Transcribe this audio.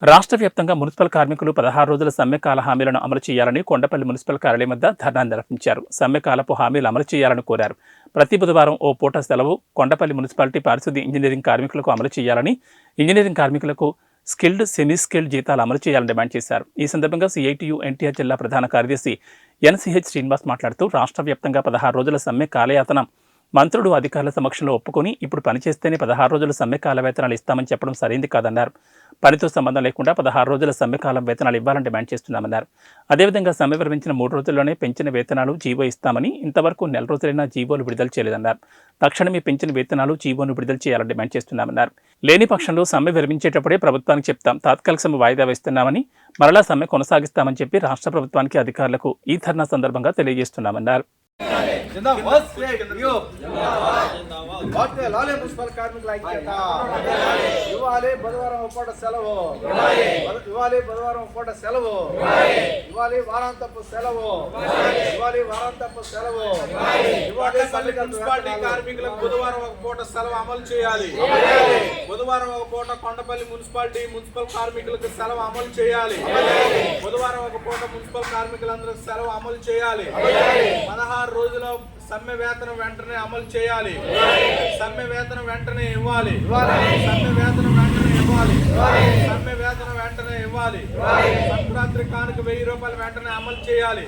రాష్ట్ర వ్యాప్తంగా మున్సిపల్ కార్మికులు 16 రోజుల సమ్మె కాల హామీలను అమలు చేయాలని కొండపల్లి మున్సిపల్ కార్యాలయం వద్ద ధర్నా నిర్వహించారు. సమ్మె కాలపు హామీలు అమలు చేయాలని కోరారు. ప్రతి బుధవారం ఓ పూట సెలవు కొండపల్లి మున్సిపాలిటీ పారిశుద్ధ్య ఇంజనీరింగ్ కార్మికులకు అమలు చేయాలని, ఇంజనీరింగ్ కార్మికులకు స్కిల్డ్, సెమీ స్కిల్డ్ జీతాలు అమలు చేయాలని డిమాండ్ చేశారు. ఈ సందర్భంగా సిఐటియు ఎన్టీఆర్ జిల్లా ప్రధాన కార్యదర్శి ఎన్సిహెచ్ శ్రీనివాస్ మాట్లాడుతూ రాష్ట్ర వ్యాప్తంగా 16 రోజుల సమ్మె కాలయాతన మంత్రులు అధికారుల సమక్షంలో ఒప్పుకొని ఇప్పుడు పనిచేస్తేనే 16 రోజుల సమ్మె కాల వేతనాలు ఇస్తామని చెప్పడం సరైంది కాదన్నారు. పనితో సంబంధం లేకుండా 16 రోజుల సమ్మె కాలం వేతనాలు ఇవ్వాలని డిమాండ్ చేస్తున్నామన్నారు. అదేవిధంగా సమ్మె విరమించిన 3 రోజుల్లోనే పెంచిన వేతనాలు జీవో ఇస్తామని, ఇంతవరకు నెల రోజులైనా జీవోలు విడుదల చేయలేదన్నారు. తక్షణమే పెంచిన వేతనాలు జీవోను విడుదల చేయాలని డిమాండ్ చేస్తున్నామన్నారు. లేని పక్షంలో సమ్మె విరమించేటప్పుడే ప్రభుత్వానికి చెప్తాం, తాత్కాలిక సమ్మె వాయిదా వేస్తున్నామని, మరలా సమ్మె కొనసాగిస్తామని చెప్పి రాష్ట్ర ప్రభుత్వానికి, అధికారులకు ఈ ధర్నా సందర్భంగా తెలియజేస్తున్నామన్నారు. మున్సిపల్ కార్మికుల ఐక్యత ఇవ్వాలి. బుధవారం పూట సెలవు ఇవ్వాలి. బుధవారం పూట సెలవు ఇవ్వాలి. వారాంతపు సెలవు ఇవ్వాలి. వారాంతపు సెలవు ఇవ్వాలి. మున్సిపాలిటీ కార్మికులకు బుధవారం ఒక పూట సెలవు అమలు చేయాలి. బుధవారం ఒక పూట కొండపల్లి మున్సిపల్ కార్మికులకు సెలవు అమలు చేయాలి. బుధవారం ఒక పూట మున్సిపల్ కార్మికులందరికీ సెలవు అమలు చేయాలి. 16 రోజుల సమ్మె వేతనం వెంటనే అమలు చేయాలి. సమ్మె వేతనం వెంటనే ఇవ్వాలి. సమ్మె వేతనం వెంటనే ఇవ్వాలి. సమ్మె వేతనం వెంటనే ఇవ్వాలి. సంక్రాంతి కానుక 1000 రూపాయలు వెంటనే అమలు చేయాలి.